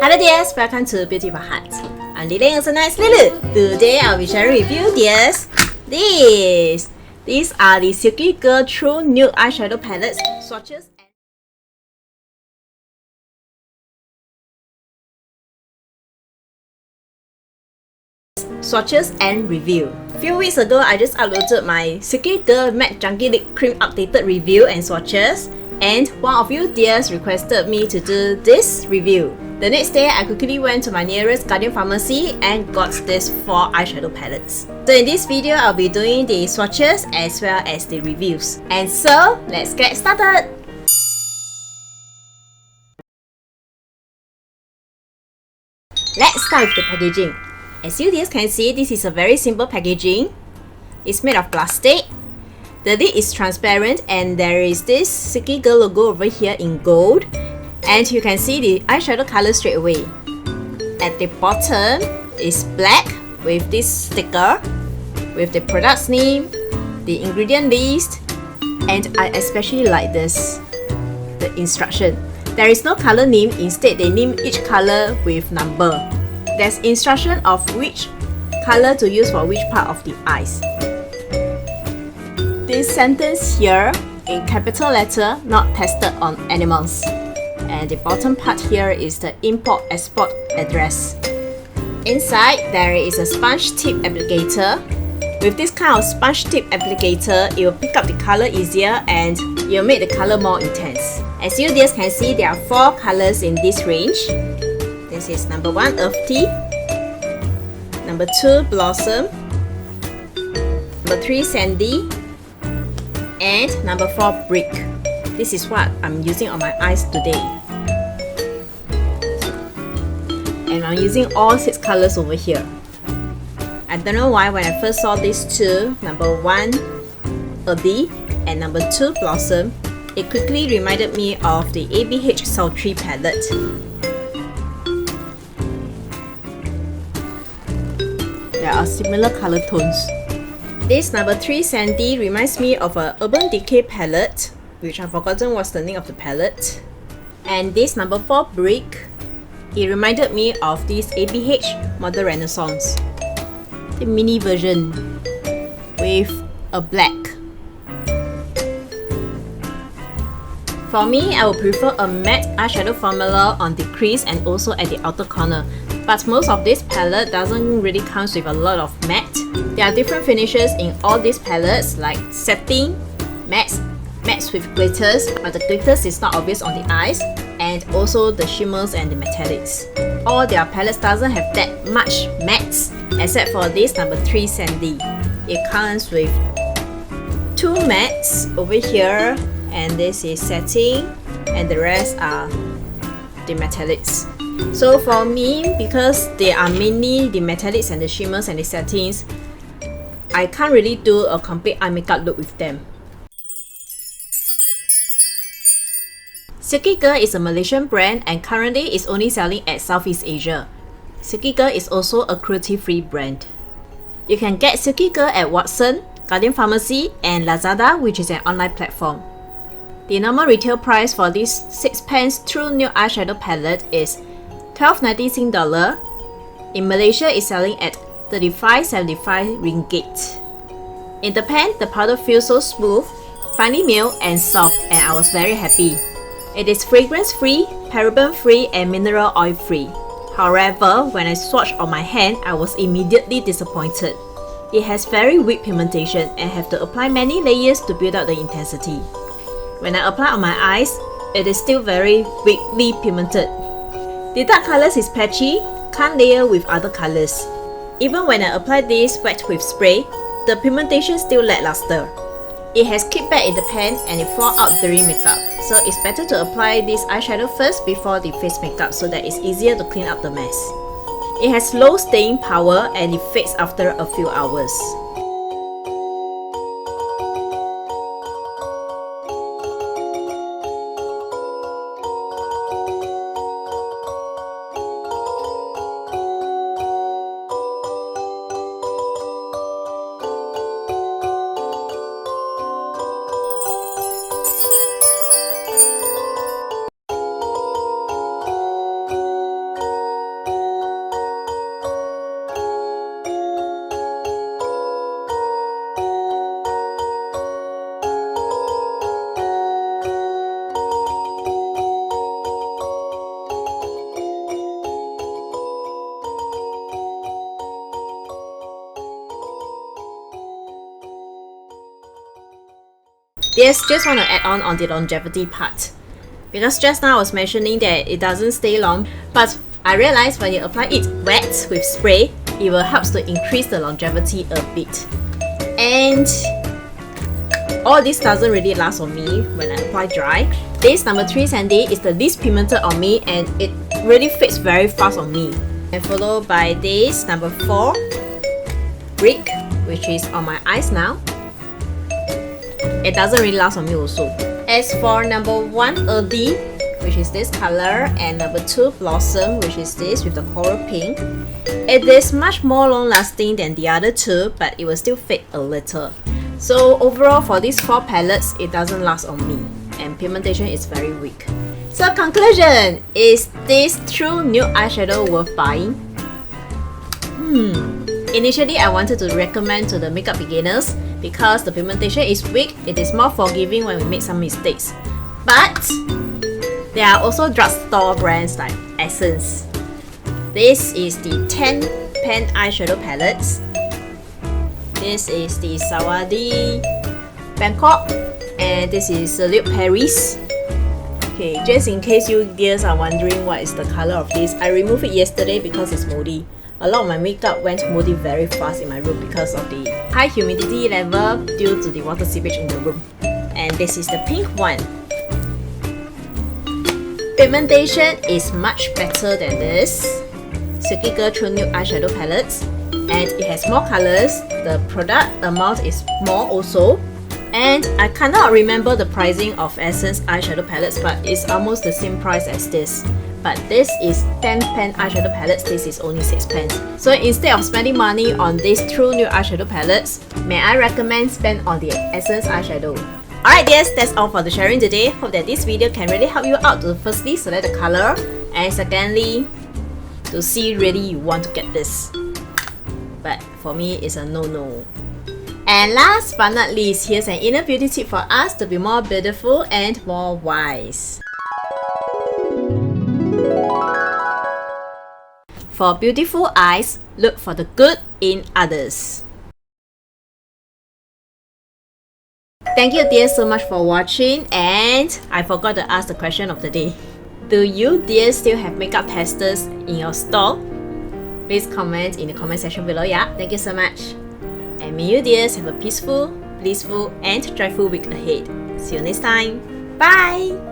Hello dears, welcome to Beautiful Heart. I'm Lily and so nice Lily. Today I'll be sharing with you dears these are the SilkyGirl Truly Nude Eyeshadow Palettes, swatches and review. A few weeks ago, I just uploaded my SilkyGirl Matte Junkie Lip Cream updated review and swatches, and one of you dears requested me to do this review. The next day, I quickly went to my nearest Guardian pharmacy and got these 4 eyeshadow palettes. So in this video, I'll be doing the swatches as well as the reviews. And so, let's get started! Let's start with the packaging. As you dears can see, this is a very simple packaging. It's made of plastic. The lid is transparent and there is this SilkyGirl logo over here in gold. And you can see the eyeshadow color straight away. At the bottom is black with this sticker with the product's name, the ingredient list, and I especially like this, the instruction. There is no color name, instead they name each color with number. There's instruction of which color to use for which part of the eyes. This sentence here in capital letter, not tested on animals. And the bottom part here is the import-export address. Inside, there is a sponge tip applicator. With this kind of sponge tip applicator, it will pick up the color easier and it will make the color more intense. As you dears can see, there are 4 colors in this range. This is number 1, Earth Tea. Number 2, Blossom. Number 3, Sandy. And number 4, Brick. This is what I'm using on my eyes today. And I'm using all 6 colors over here. I don't know why when I first saw these 2, number 1, Earthy, and number 2, Blossom, it quickly reminded me of the ABH Sultry palette. There are similar color tones. This number 3, Sandy, reminds me of a Urban Decay palette, which I've forgotten what's the name of the palette. And this number 4, Brick, it reminded me of this ABH Modern Renaissance, the mini version with a black. For me, I would prefer a matte eyeshadow formula on the crease and also at the outer corner. But most of this palette doesn't really come with a lot of matte. There are different finishes in all these palettes like setting, mattes with glitters, but the glitters is not obvious on the eyes, and also the shimmers and the metallics. All their palettes doesn't have that much mattes except for this number 3, Sandy. It comes with 2 mattes over here, and this is setting, and the rest are the metallics. So for me, because they are mainly the metallics and the shimmers and the settings, I can't really do a complete eye makeup look with them. SilkyGirl is a Malaysian brand and currently is only selling at Southeast Asia. SilkyGirl is also a cruelty-free brand. You can get SilkyGirl at Watson, Guardian Pharmacy, and Lazada, which is an online platform. The normal retail price for this 6-pence Truly Nude Eyeshadow palette is $12.90 Sing dollar. In Malaysia, it's selling at 35.75 ringgit. In the pan, the powder feels so smooth, finely milled and soft, and I was very happy. It is fragrance-free, paraben-free, and mineral oil-free. However, when I swatched on my hand, I was immediately disappointed. It has very weak pigmentation and have to apply many layers to build up the intensity. When I apply on my eyes, it is still very weakly pigmented. The dark colors is patchy, can't layer with other colors. Even when I apply this wet with spray, the pigmentation still lackluster. It has kept back in the pan and it fall out during makeup. So it's better to apply this eyeshadow first before the face makeup so that it's easier to clean up the mess. It has low staying power and it fades after a few hours. Yes, just want to add on the longevity part. Because just now I was mentioning that it doesn't stay long, but I realized when you apply it wet with spray, it will help to increase the longevity a bit. And all this doesn't really last on me when I apply dry. This number 3 Sandy is the least pigmented on me and it really fades very fast on me. And followed by this number 4 Brick, which is on my eyes now. It doesn't really last on me also. As for number 1 Earthy, which is this color, and number 2 Blossom, which is this with the coral pink, it is much more long lasting than the other two, but it will still fade a little. So overall for these 4 palettes, it doesn't last on me and pigmentation is very weak. So conclusion, is this True Nude Eyeshadow worth buying? Initially I wanted to recommend to the makeup beginners because the pigmentation is weak, it is more forgiving when we make some mistakes. But there are also drugstore brands like Essence. This is the 10 pan eyeshadow palettes. This is the Sawadee Bangkok, and this is Salute Paris. Okay, just in case you dears are wondering what is the color of this, I removed it yesterday because it's moldy. A lot of my makeup went moldy very fast in my room because of the high humidity level due to the water seepage in the room. And this is the pink one. Pigmentation is much better than this SilkyGirl True Nude Eyeshadow palettes, and it has more colors. The product amount is more also. And I cannot remember the pricing of Essence eyeshadow palettes, but it's almost the same price as this. But this is 10 pan eyeshadow palettes, this is only 6 pence. So instead of spending money on these True Nude eyeshadow palettes, may I recommend spend on the Essence eyeshadow. Alright dears, that's all for the sharing today. Hope that this video can really help you out to firstly select the color, and secondly to see really you want to get this. But for me, it's a no-no. And last but not least, here's an inner beauty tip for us to be more beautiful and more wise. For beautiful eyes, look for the good in others. Thank you dears so much for watching, and I forgot to ask the question of the day. Do you dears still have makeup testers in your store? Please comment in the comment section below, yeah? Thank you so much. And may you dears have a peaceful, blissful and joyful week ahead. See you next time. Bye!